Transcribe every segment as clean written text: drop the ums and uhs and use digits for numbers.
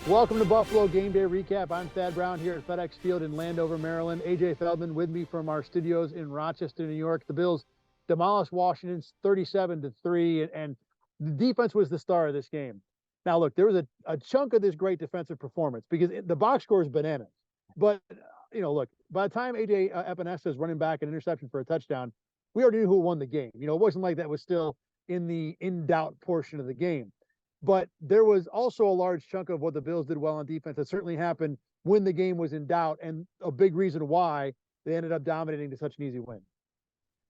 Welcome to Buffalo Game Day Recap. I'm Thad Brown here at FedEx Field in Landover, Maryland. AJ Feldman with me from our studios in Rochester, New York. The Bills demolished Washington 37-3, and the defense was the star of this game. Now, look, there was a chunk of this great defensive performance because the box score is bananas. But, look, by the time AJ Epinesa is running back an interception for a touchdown, we already knew who won the game. It wasn't like that was still in the in-doubt portion of the game. But there was also a large chunk of what the Bills did well on defense that certainly happened when the game was in doubt, and a big reason why they ended up dominating to such an easy win.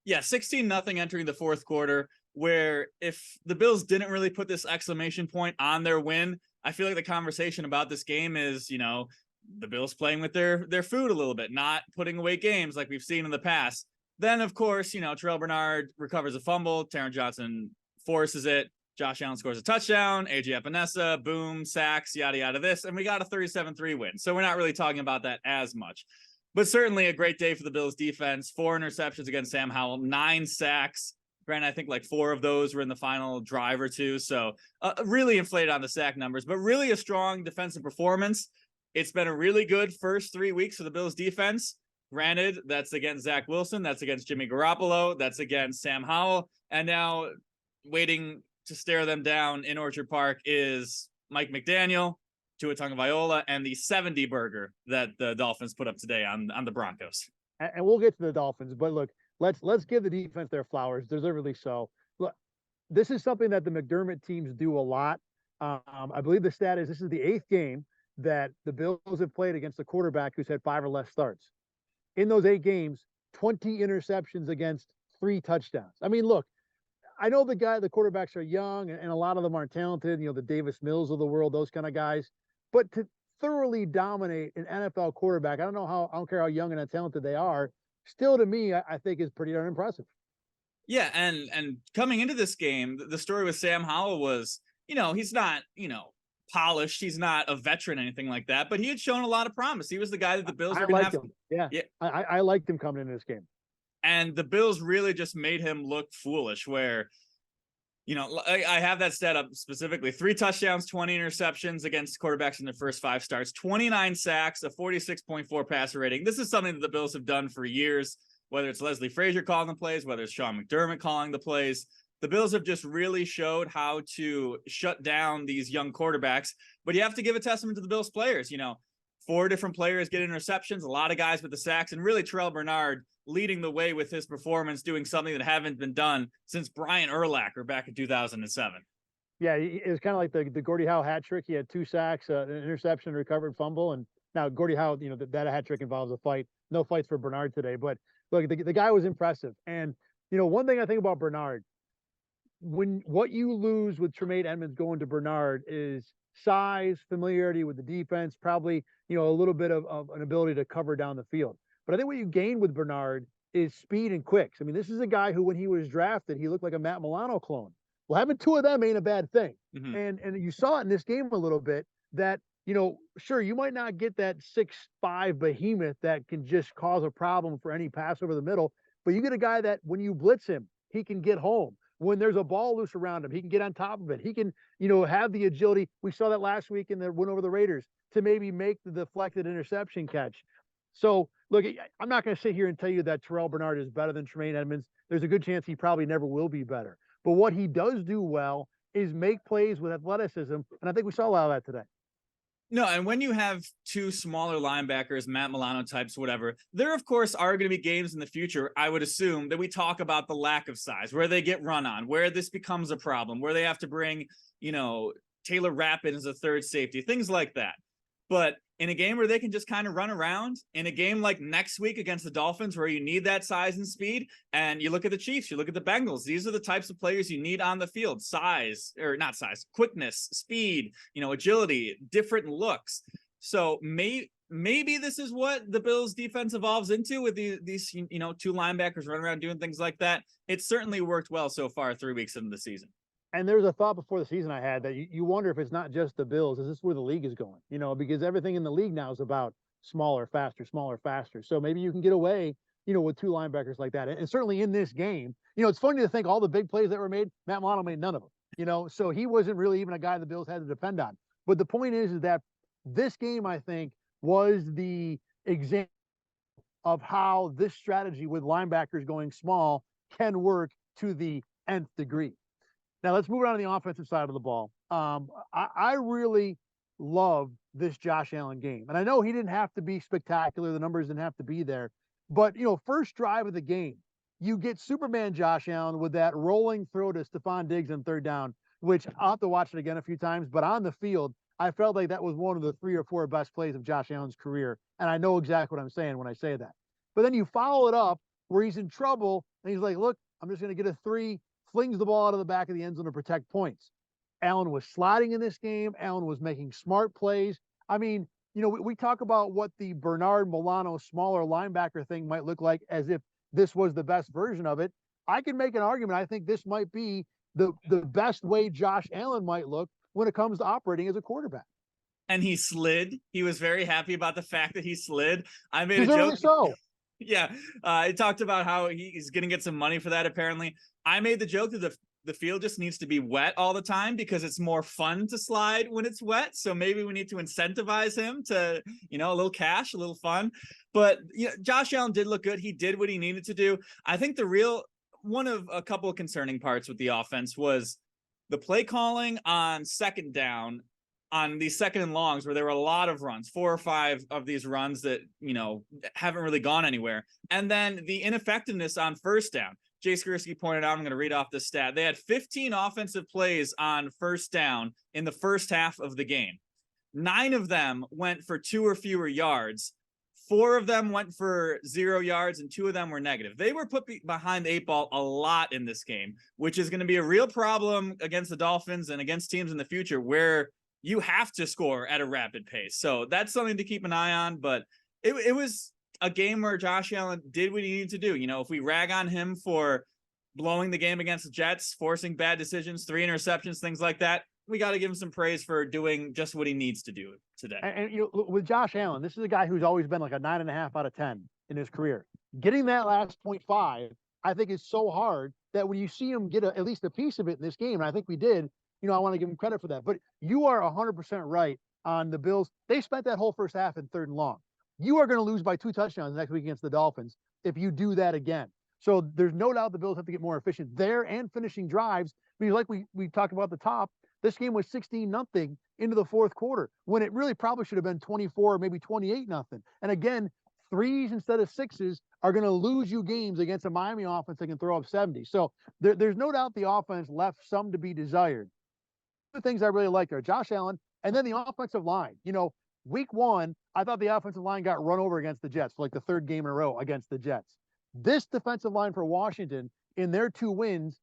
Yeah, 16-0 entering the fourth quarter, where if the Bills didn't really put this exclamation point on their win, I feel like the conversation about this game is, the Bills playing with their food a little bit, not putting away games like we've seen in the past. Then, of course, Terrel Bernard recovers a fumble. Taron Johnson forces it. Josh Allen scores a touchdown, AJ Epinesa, boom, sacks, yada, yada, this, and we got a 37-3 win. So we're not really talking about that as much. But certainly a great day for the Bills defense. 4 interceptions against Sam Howell, 9 sacks. Granted, I think like 4 of those were in the final drive or two. So really inflated on the sack numbers, but really a strong defensive performance. It's been a really good first 3 weeks for the Bills defense. Granted, that's against Zach Wilson. That's against Jimmy Garoppolo. That's against Sam Howell. And now waiting to stare them down in Orchard Park is Mike McDaniel, Tua Tagovailoa, and the 70 burger that the Dolphins put up today on the Broncos. And we'll get to the Dolphins, but look, let's give the defense their flowers, deservedly so. Look, this is something that the McDermott teams do a lot. I believe the stat is this is the 8th game that the Bills have played against a quarterback who's had 5 or less starts. In those 8 games, 20 interceptions against 3 touchdowns. I mean, look, I know the quarterbacks are young and a lot of them aren't talented, the Davis Mills of the world, those kind of guys. But to thoroughly dominate an NFL quarterback, I don't care how young and how talented they are, still to me, I think is pretty darn impressive. Yeah, and coming into this game, the story with Sam Howell was, he's not, polished. He's not a veteran, anything like that, but he had shown a lot of promise. He was the guy that the Bills were going to have. Yeah. I liked him coming into this game. And the Bills really just made him look foolish where, I have that stat up specifically. 3 touchdowns, 20 interceptions against quarterbacks in their first 5 starts, 29 sacks, a 46.4 passer rating. This is something that the Bills have done for years, whether it's Leslie Frazier calling the plays, whether it's Sean McDermott calling the plays. The Bills have just really showed how to shut down these young quarterbacks. But you have to give a testament to the Bills players. 4 different players get interceptions, a lot of guys with the sacks, and really Terrel Bernard leading the way with his performance, doing something that haven't been done since Brian Urlacher back in 2007. Yeah, it was kind of like the Gordie Howe hat trick. He had 2 sacks, an interception, recovered fumble, and now Gordie Howe, that hat trick involves a fight. No fights for Bernard today, but look, the guy was impressive. And one thing I think about Bernard, what you lose with Tremaine Edmonds going to Bernard is size, familiarity with the defense, probably a little bit of an ability to cover down the field. But I think what you gain with Bernard is speed and quicks. I mean, this is a guy who, when he was drafted, he looked like a Matt Milano clone. Well, having 2 of them ain't a bad thing. Mm-hmm. And you saw it in this game a little bit that, sure, you might not get that 6'5" behemoth that can just cause a problem for any pass over the middle, but you get a guy that when you blitz him, he can get home. When there's a ball loose around him, he can get on top of it. He can, have the agility. We saw that last week in the win over the Raiders to maybe make the deflected interception catch. So, look, I'm not going to sit here and tell you that Terrel Bernard is better than Tremaine Edmonds. There's a good chance he probably never will be better. But what he does do well is make plays with athleticism, and I think we saw a lot of that today. No, and when you have 2 smaller linebackers, Matt Milano types, whatever, there, of course, are going to be games in the future, I would assume, that we talk about the lack of size, where they get run on, where this becomes a problem, where they have to bring, Taylor Rapp in as a third safety, things like that. But in a game where they can just kind of run around, in a game like next week against the Dolphins where you need that size and speed, and you look at the Chiefs, you look at the Bengals, these are the types of players you need on the field. Quickness, speed, agility, different looks. So maybe this is what the Bills defense evolves into with these 2 linebackers running around doing things like that. It certainly worked well so far 3 weeks into the season. And there was a thought before the season I had that you wonder if it's not just the Bills. Is this where the league is going? Because everything in the league now is about smaller, faster. So maybe you can get away, with 2 linebackers like that. And certainly in this game, it's funny to think all the big plays that were made, Matt Milano made none of them, so he wasn't really even a guy the Bills had to depend on. But the point is that This game, I think, was the example of how this strategy with linebackers going small can work to the nth degree. Now let's move on to the offensive side of the ball. I really love this Josh Allen game. And I know he didn't have to be spectacular. The numbers didn't have to be there. But, first drive of the game, you get Superman Josh Allen with that rolling throw to Stephon Diggs on third down, which I'll have to watch it again a few times. But on the field, I felt like that was one of the 3 or 4 best plays of Josh Allen's career. And I know exactly what I'm saying when I say that. But then you follow it up where he's in trouble and he's like, look, I'm just going to get a 3, flings the ball out of the back of the end zone to protect points. Allen was sliding in this game. Allen was making smart plays. I mean, we talk about what the Bernard Milano smaller linebacker thing might look like as if this was the best version of it. I can make an argument. I think this might be the best way Josh Allen might look when it comes to operating as a quarterback. And he slid. He was very happy about the fact that he slid. I made a Deservedly joke. So. Yeah. He talked about how he's going to get some money for that, apparently. I made the joke that the field just needs to be wet all the time because it's more fun to slide when it's wet. So maybe we need to incentivize him to, a little cash, a little fun. But Josh Allen did look good. He did what he needed to do. I think one of a couple of concerning parts with the offense was the play calling on second down on these second and longs where there were a lot of runs, 4 or 5 of these runs that, haven't really gone anywhere. And then the ineffectiveness on first down. Jay Skursky pointed out, I'm going to read off this stat. They had 15 offensive plays on first down in the first half of the game. 9 of them went for 2 or fewer yards. 4 of them went for 0 yards and 2 of them were negative. They were put behind the 8 ball a lot in this game, which is going to be a real problem against the Dolphins and against teams in the future where you have to score at a rapid pace. So that's something to keep an eye on. But it was a game where Josh Allen did what he needed to do. If we rag on him for blowing the game against the Jets, forcing bad decisions, 3 interceptions, things like that, we got to give him some praise for doing just what he needs to do today. And with Josh Allen, this is a guy who's always been like a 9.5 out of 10 in his career. Getting that last 0.5, I think, is so hard that when you see him get at least a piece of it in this game, and I think we did, I want to give him credit for that. But you are 100% right on the Bills. They spent that whole first half in third and long. You are going to lose by 2 touchdowns next week against the Dolphins if you do that again. So there's no doubt the Bills have to get more efficient there and finishing drives. Because like we talked about at the top, this game was 16-0 into the fourth quarter when it really probably should have been 24 or maybe 28-0. And again, 3s instead of 6s are going to lose you games against a Miami offense that can throw up 70. So there's no doubt the offense left some to be desired. The things I really liked are Josh Allen and then the offensive line. Week 1, I thought the offensive line got run over against the Jets for like the 3rd game in a row against the Jets. This defensive line for Washington, in their 2 wins,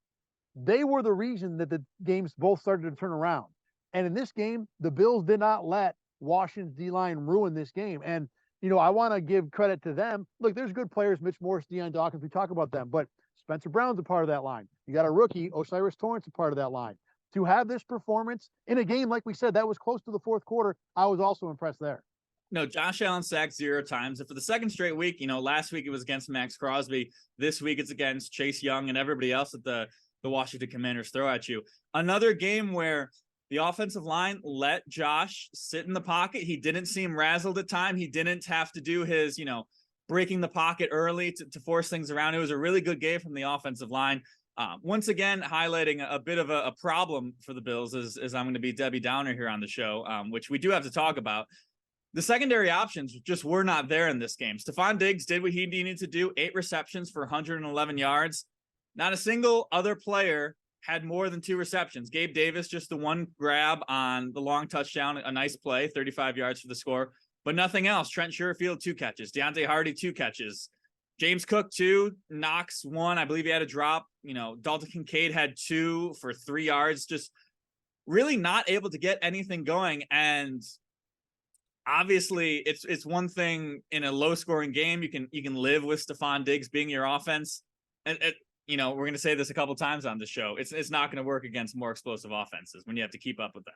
they were the reason that the games both started to turn around. And in this game, the Bills did not let Washington's D-line ruin this game. And, I want to give credit to them. Look, there's good players, Mitch Morse, Deion Dawkins, we talk about them, but Spencer Brown's a part of that line. You got a rookie, Osiris Torrance, a part of that line. To have this performance in a game, like we said, that was close to the fourth quarter, I was also impressed there. No, Josh Allen sacked 0 times. And for the second straight week, last week it was against Max Crosby. This week it's against Chase Young and everybody else that the Washington Commanders throw at you. Another game where the offensive line let Josh sit in the pocket. He didn't seem razzled at time. He didn't have to do his, breaking the pocket early to force things around. It was a really good game from the offensive line. Once again, highlighting a bit of a problem for the Bills as I'm going to be Debbie Downer here on the show, which we do have to talk about. The secondary options just were not there in this game. Stephon Diggs did what he needed to do, 8 receptions for 111 yards. Not a single other player had more than 2 receptions. Gabe Davis, just the 1 grab on the long touchdown, a nice play, 35 yards for the score, but nothing else. Trent Sherfield, 2 catches. Deontay Hardy, 2 catches. James Cook, 2, Knox, 1. I believe he had a drop. Dalton Kincaid had 2 for 3 yards. Just really not able to get anything going. And obviously, it's one thing in a low-scoring game. You can live with Stephon Diggs being your offense. And we're going to say this a couple times on the show. It's not going to work against more explosive offenses when you have to keep up with them.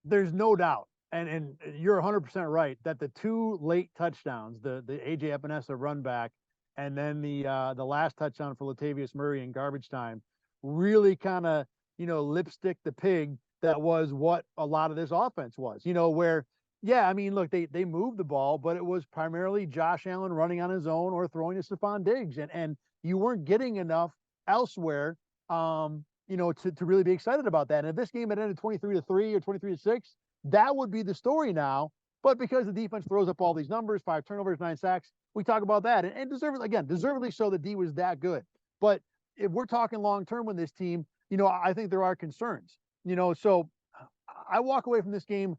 There's no doubt. And you're 100% right that the 2 late touchdowns, the AJ Epinesa run back, and then the last touchdown for Latavius Murray in garbage time really kind of, lipstick the pig that was what a lot of this offense was, where Yeah, I mean, look, they moved the ball, but it was primarily Josh Allen running on his own or throwing to Stephon Diggs, and you weren't getting enough elsewhere, to really be excited about that. And if this game had ended 23-3 or 23-6, that would be the story now. But because the defense throws up all these numbers, 5 turnovers, 9 sacks, we talk about that, and deservedly so. The D was that good. But if we're talking long term with this team, I think there are concerns. So I walk away from this game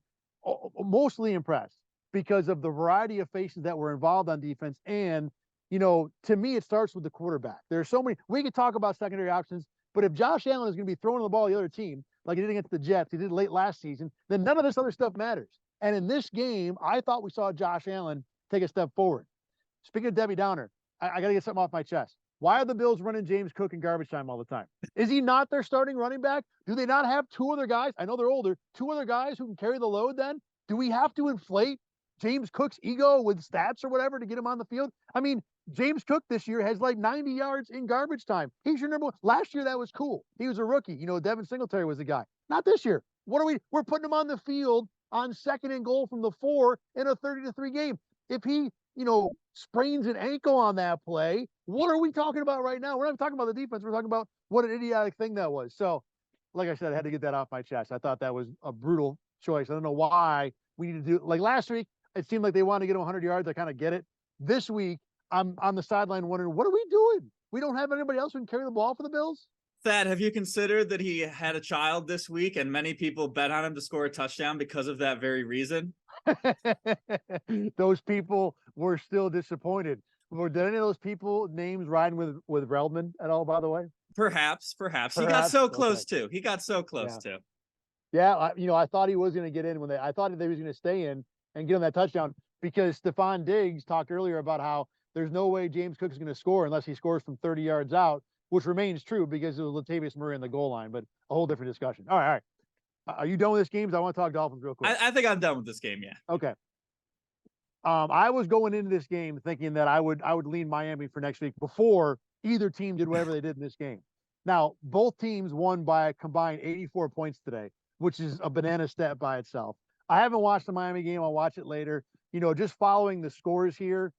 mostly impressed because of the variety of faces that were involved on defense. And, to me, it starts with the quarterback. There's so many, we could talk about secondary options, but if Josh Allen is going to be throwing the ball to the other team, like he did against the Jets, he did late last season, then none of this other stuff matters. And in this game, I thought we saw Josh Allen take a step forward. Speaking of Debbie Downer, I got to get something off my chest. Why are the Bills running James Cook in garbage time all the time? Is he not their starting running back? Do they not have 2 other guys? I know they're older. 2 other guys who can carry the load then? Do we have to inflate James Cook's ego with stats or whatever to get him on the field? I mean, James Cook this year has like 90 yards in garbage time. He's your number one. Last year, that was cool. He was a rookie. Devin Singletary was the guy. Not this year. We're putting him on the field on 2nd and goal from the 4 in a 30-3 game. If he, sprains an ankle on that play, what are we talking about right now? We're not talking about the defense. We're talking about what an idiotic thing that was. So, like I said, I had to get that off my chest. I thought that was a brutal choice. I don't know why we need to do, like last week, it seemed like they wanted to get 100 yards. I kind of get it. This week, I'm on the sideline wondering, what are we doing? We don't have anybody else who can carry the ball for the Bills? Thad, have you considered that he had a child this week and many people bet on him to score a touchdown because of that very reason? Those people were still disappointed. Did any of those people names riding with Feldman at all, by the way? Perhaps. He got so close okay. too. He got so close too. Yeah, I thought he was going to get in I thought they was going to stay in and get him that touchdown because Stephon Diggs talked earlier about how there's no way James Cook is going to score unless he scores from 30 yards out, which remains true because it was Latavius Murray on the goal line, but a whole different discussion. All right. Are you done with this game? I want to talk Dolphins real quick. I think I'm done with this game, yeah. Okay. I was going into this game thinking that I would lean Miami for next week before either team did whatever they did in this game. Now, both teams won by a combined 84 points today, which is a banana stat by itself. I haven't watched the Miami game. I'll watch it later. Just following the scores here,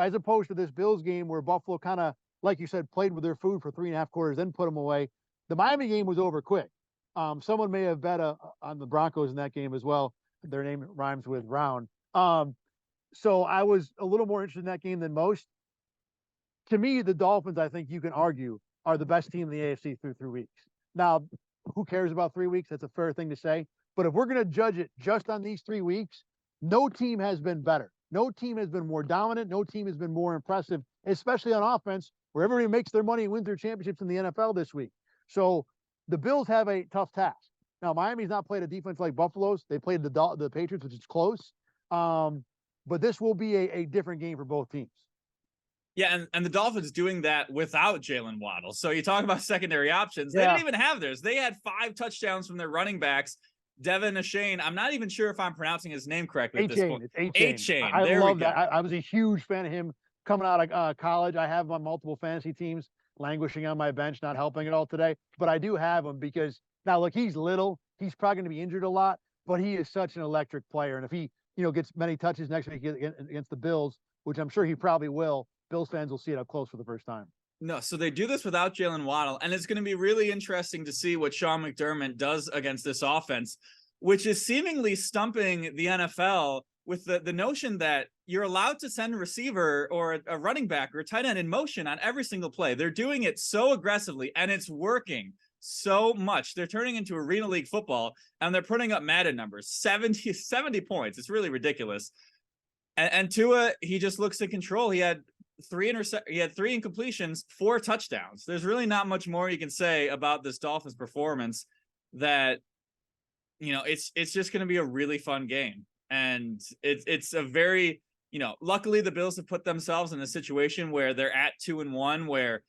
as opposed to this Bills game where Buffalo kind of, like you said, played with their food for 3.5 quarters, then put them away. The Miami game was over quick. Someone may have bet on the Broncos in that game as well. Their name rhymes with Brown. So I was a little more interested in that game than most. To me, the Dolphins, I think you can argue, are the best team in the AFC through 3 weeks. Now, who cares about 3 weeks? That's a fair thing to say. But if we're going to judge it just on these 3 weeks, no team has been better. No team has been more dominant. No team has been more impressive, especially on offense, where everybody makes their money and wins their championships in the NFL this week. So the Bills have a tough task. Now, Miami's not played a defense like Buffalo's. They played the Patriots, which is close. But this will be a different game for both teams. Yeah, and the Dolphins doing that without Jalen Waddle. So you talk about secondary options. They didn't even have theirs. They had 5 touchdowns from their running backs. Devin Achane, I'm not even sure if I'm pronouncing his name correctly at this point. Achane. I love that. I was a huge fan of him coming out of college. I have him on multiple fantasy teams, languishing on my bench, not helping at all today. But I do have him because, now look, he's little. He's probably going to be injured a lot, but he is such an electric player. And if he, gets many touches next week against the Bills, which I'm sure he probably will, Bills fans will see it up close for the first time. No, so they do this without Jalen Waddle, and it's going to be really interesting to see what Sean McDermott does against this offense, which is seemingly stumping the NFL with the notion that you're allowed to send a receiver or a running back or a tight end in motion on every single play. They're doing it so aggressively, and it's working so much. They're turning into Arena League football, and they're putting up Madden numbers, 70 points. It's really ridiculous. And Tua, he just looks in control. He had 3 incompletions, 4 touchdowns. There's really not much more you can say about this Dolphins performance. That, it's just going to be a really fun game, and it's a very, luckily the Bills have put themselves in a situation where they're at 2-1, where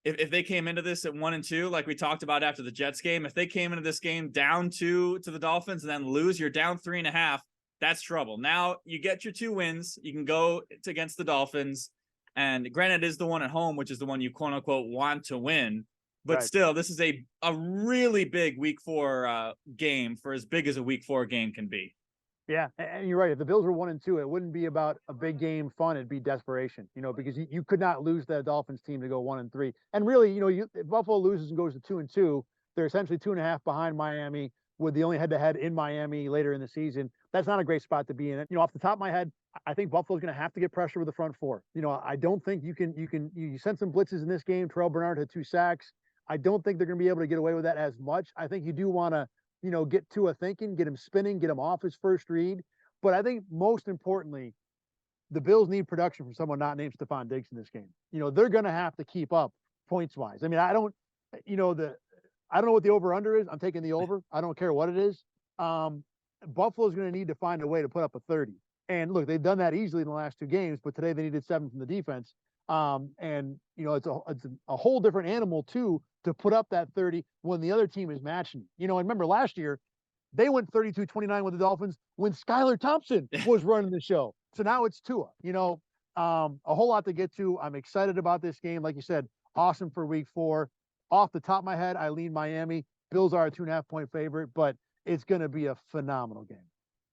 if they came into this at 1-2, like we talked about after the Jets game, if they came into this game down 2 to the Dolphins and then lose, you're down 3.5. That's trouble. Now you get your 2 wins. You can go against the Dolphins. And granted, it is the one at home, which is the one you quote unquote want to win. But right. Still, this is a really big week 4 game, for as big as a week 4 game can be. Yeah, and you're right. If the Bills were 1-2, it wouldn't be about a big game fun. It'd be desperation, because you could not lose the Dolphins team to go 1-3. And really, if Buffalo loses and goes to 2-2, they're essentially 2.5 behind Miami with the only head-to-head in Miami later in the season. That's not a great spot to be in. Off the top of my head, I think Buffalo's going to have to get pressure with the front four. I don't think you sent some blitzes in this game. Terrel Bernard had 2 sacks. I don't think they're going to be able to get away with that as much. I think you do want to get Tua thinking, get him spinning, get him off his first read. But I think most importantly, the Bills need production from someone not named Stephon Diggs in this game. They're going to have to keep up points wise. I mean, I don't know what the over under is. I'm taking the over. I don't care what it is. Buffalo's going to need to find a way to put up a 30. And look, they've done that easily in the last 2 games, but today they needed 7 from the defense. It's a whole different animal too, to put up that 30 when the other team is matching. And remember last year, they went 32-29 with the Dolphins when Skylar Thompson was running the show. So now it's Tua, a whole lot to get to. I'm excited about this game. Like you said, awesome for week 4. Off the top of my head, I lean Miami. Bills are a 2.5-point favorite, but it's going to be a phenomenal game.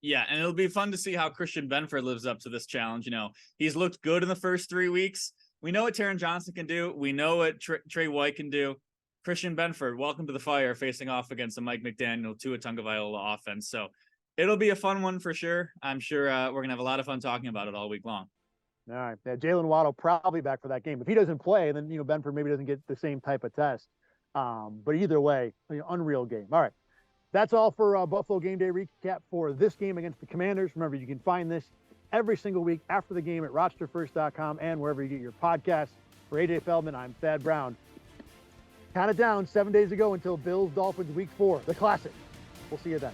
Yeah, and it'll be fun to see how Christian Benford lives up to this challenge. He's looked good in the first 3 weeks. We know what Taron Johnson can do. We know what Trey White can do. Christian Benford, welcome to the fire, facing off against a Mike McDaniel, Tua Tagovailoa offense. So it'll be a fun one for sure. I'm sure we're going to have a lot of fun talking about it all week long. All right. Yeah, Jalen Waddle probably back for that game. If he doesn't play, then, Benford maybe doesn't get the same type of test. But either way, unreal game. All right. That's all for Buffalo Game Day Recap for this game against the Commanders. Remember, you can find this every single week after the game at RochesterFirst.com and wherever you get your podcasts. For AJ Feldman, I'm Thad Brown. Count it down 7 days ago until Bills Dolphins week 4, the classic. We'll see you then.